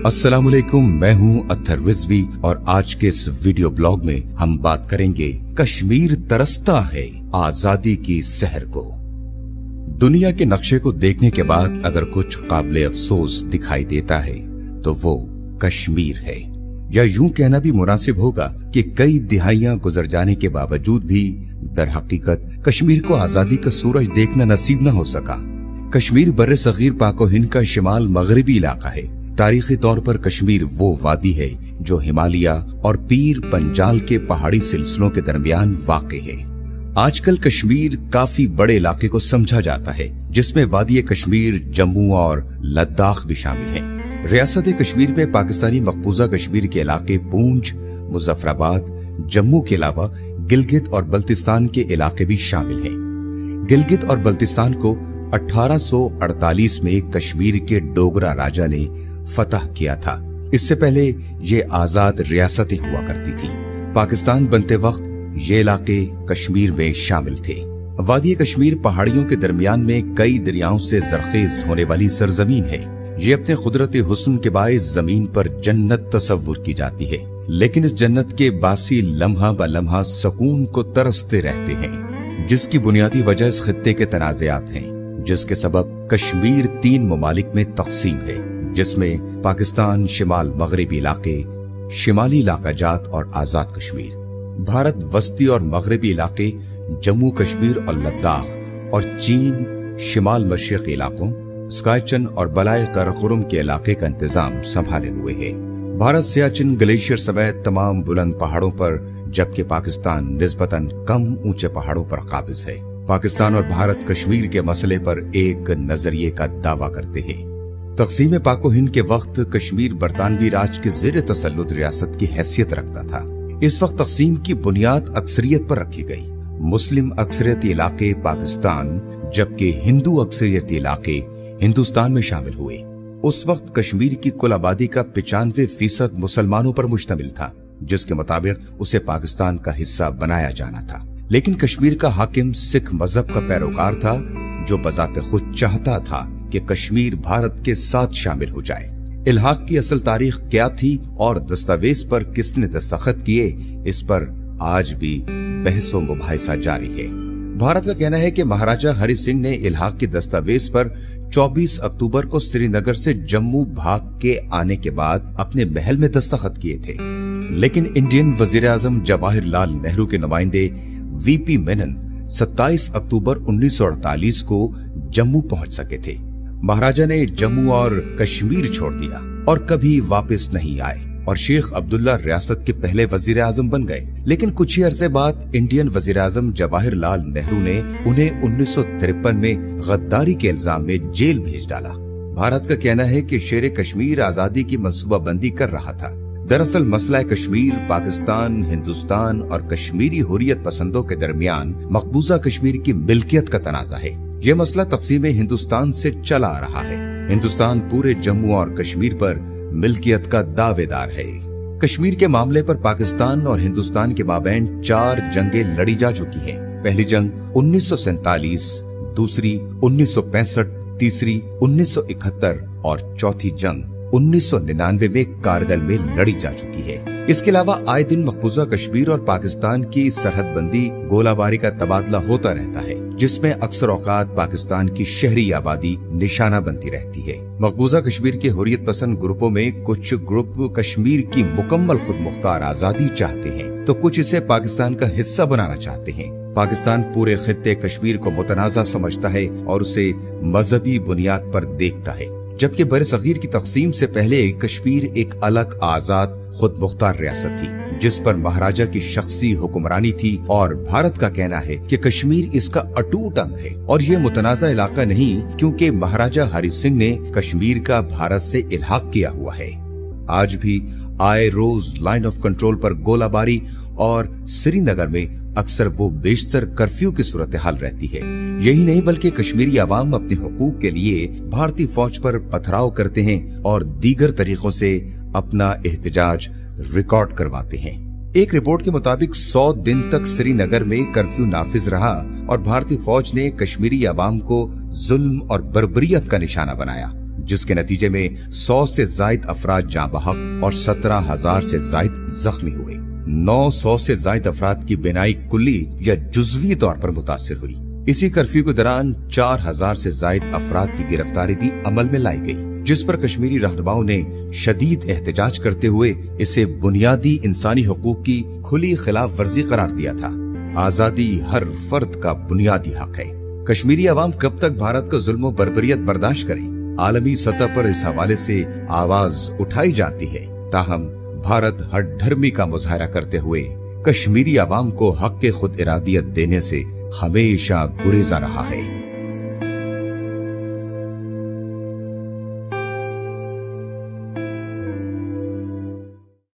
अस्सलाम वालेकुम, मैं हूं अत्थर रिजवी और आज के इस वीडियो ब्लॉग में हम बात करेंगे कश्मीर तरसता है आजादी की सहर को। दुनिया के नक्शे को देखने के बाद अगर कुछ काबिले अफसोस दिखाई देता है तो वो कश्मीर है, या यूं कहना भी मुनासिब होगा कि कई दिहाइयां गुजर जाने के बावजूद भी दर हकीकत कश्मीर को आजादी का सूरज देखना नसीब न हो सका। कश्मीर बर्रे सगीर पाको हिंद का शिमाल मगरबी इलाका है। तारीखी तौर पर कश्मीर वो वादी है जो हिमालय और पीर पंजाल के पहाड़ी सिलसिलों के दरमियान वाक़ है। आजकल कश्मीर काफी बड़े इलाके को समझा जाता है, जिसमें वादी कश्मीर, जम्मू और लद्दाख भी शामिल हैं। रियासत कश्मीर में पाकिस्तानी मकबूजा कश्मीर के इलाके पूंछ, मुजफ्फराबाद, जम्मू के अलावा गिलगित और बल्तिस्तान के इलाके भी शामिल हैं। गिलगित और बल्तिस्तान को 1848 में कश्मीर के डोगरा राजा ने फतह किया था। इससे पहले ये आजाद रियासतें हुआ करती थी। पाकिस्तान बनते वक्त ये इलाके कश्मीर में शामिल थे। वादी कश्मीर पहाड़ियों के दरमियान में कई दरियाओं से जरखेज होने वाली सरजमीन है। ये अपने कुदरती हुस्न के बायस जमीन पर जन्नत तस्वुर की जाती है, लेकिन इस जन्नत के बासी लम्हा ब लम्हा सुकून को तरसते रहते हैं, जिसकी बुनियादी वजह इस खित्ते के तनाज़ात हैं, जिसके सबब कश्मीर 3 ममालिक में तकसीम है, जिसमें पाकिस्तान, शिमाल मगरबी इलाके, शिमाली इलाका जात और आजाद कश्मीर, भारत वस्ती और मगरबी इलाके, जम्मू कश्मीर और लद्दाख, और चीन शिमाल मशरिकी इलाकों, स्काईचन और बलाए कराकोरम के इलाके का इंतजाम संभाले हुए है। भारत सियाचिन ग्लेशियर समेत तमाम बुलंद पहाड़ों पर, जबकि पाकिस्तान निस्बतन कम ऊंचे पहाड़ों पर काबिज है। पाकिस्तान और भारत कश्मीर के मसले पर एक नजरिए का दावा करते हैं। तक़सीम पाको हिंद के वक्त कश्मीर बरतानवी राज के ज़ेर तसल्लुत रियासत की हैसियत रखता था। इस वक्त तक़सीम की बुनियाद अक्सरियत पर रखी गई। मुस्लिम अक्सरियती इलाके पाकिस्तान, जबकि हिंदू अक्सरियती इलाके हिंदुस्तान में शामिल हुए। उस वक्त कश्मीर की कुल आबादी का 95% मुसलमानों पर मुश्तमिल था, जिसके मुताबिक उसे पाकिस्तान का हिस्सा बनाया जाना था। लेकिन कश्मीर का हाकिम सिख मजहब का पैरोकार था, जो बजाते खुद चाहता था कि कश्मीर भारत के साथ शामिल हो जाए। इल्हाक की असल तारीख क्या थी और दस्तावेज पर किसने दस्तखत किए, इस पर आज भी बहस व मुबाहिसा जारी है। भारत का कहना है कि महाराजा हरि सिंह ने इल्हाक की दस्तावेज पर 24 अक्टूबर को श्रीनगर से जम्मू भाग के आने के बाद अपने महल में दस्तखत किए थे, लेकिन इंडियन वजीर आजम जवाहरलाल नेहरू के नुमाइंदे वीपी मेनन 27 अक्टूबर 1948 को जम्मू पहुंच सके थे। महाराजा ने जम्मू और कश्मीर छोड़ दिया और कभी वापस नहीं आए, और शेख अब्दुल्ला रियासत के पहले वजीर आजम बन गए। लेकिन कुछ ही अरसे बाद इंडियन वजीर आजम जवाहरलाल नेहरू ने उन्हें 1953 में गद्दारी के इल्जाम में जेल भेज डाला। भारत का कहना है कि शेर कश्मीर आजादी की मंसूबाबंदी कर रहा था। दरअसल मसला कश्मीर पाकिस्तान, हिंदुस्तान और कश्मीरी हुर्रियत पसंदों के दरमियान मकबूजा कश्मीर की मिल्कियत का तनाजा है। यह मसला तक़सीम हिंदुस्तान से चला आ रहा है। हिंदुस्तान पूरे जम्मू और कश्मीर पर मिल्कियत का दावेदार है। कश्मीर के मामले पर पाकिस्तान और हिंदुस्तान के माबैन 4 जंगें लड़ी जा चुकी हैं। पहली जंग 1947, दूसरी 1965, तीसरी 1971 और चौथी जंग 1999 में कारगिल में लड़ी जा चुकी है। इसके अलावा आए दिन मकबूजा कश्मीर और पाकिस्तान की सरहदबंदी गोलाबारी का तबादला होता रहता है, जिसमें अक्सर औकात पाकिस्तान की शहरी आबादी निशाना बनती रहती है। मकबूजा कश्मीर के हुर्रियत पसंद ग्रुपों में कुछ ग्रुप कश्मीर की मुकम्मल खुद मुख्तार आजादी चाहते हैं, तो कुछ इसे पाकिस्तान का हिस्सा बनाना चाहते हैं। पाकिस्तान पूरे खित्ते कश्मीर को मुतनाज़ा समझता है और उसे मजहबी बुनियाद पर देखता है, जबकि बरसगीर की तकसीम से पहले कश्मीर एक अलग आजाद खुद मुख्तार रियासत थी, जिस पर महाराजा की शख्सी हुक्मरानी थी। और भारत का कहना है कि कश्मीर इसका अटूट अंग है और ये मुतनाज़ा इलाका नहीं, क्योंकि महाराजा हरि सिंह ने कश्मीर का भारत से इल्हाक किया हुआ है। आज भी आए रोज लाइन ऑफ कंट्रोल पर गोलाबारी और श्रीनगर में अक्सर वो बेशतर कर्फ्यू की सूरत हाल रहती है। यही नहीं बल्कि कश्मीरी आवाम अपने हुकूक के लिए भारतीय फौज पर पथराव करते हैं और दीगर तरीकों से अपना एहतजाज रिकॉर्ड करवाते हैं। एक रिपोर्ट के मुताबिक 100 दिन तक श्रीनगर में कर्फ्यू नाफिज रहा और भारतीय फौज ने कश्मीरी आवाम को जुल्म और बर्बरियत का निशाना बनाया, जिसके नतीजे में 100 से जायद अफराद जाँ बहक और 17,000 से जायद जख्मी हुए। 900 से जायद अफराद की बिनाई कुल्ली या जुजवी तौर पर मुतासिर हुई। इसी कर्फ्यू के दौरान 4,000 से जायद अफराद की गिरफ्तारी भी अमल में लाई गई, जिस पर कश्मीरी रहनुमाओं ने शदीद एहतजाज करते हुए इसे बुनियादी इंसानी हुकूक की खुली खिलाफ वर्जी करार दिया था। आजादी हर फर्द का बुनियादी हक है। कश्मीरी अवाम कब तक भारत का जुल्म और बर्बरियत बर्दाश्त करें? आलमी सतह पर इस हवाले से आवाज उठाई जाती है, ताहम भारत हठधर्मी का मुजाहरा करते हुए कश्मीरी अवाम को हक के खुद इरादियत देने से हमेशा गुरेजा रहा है।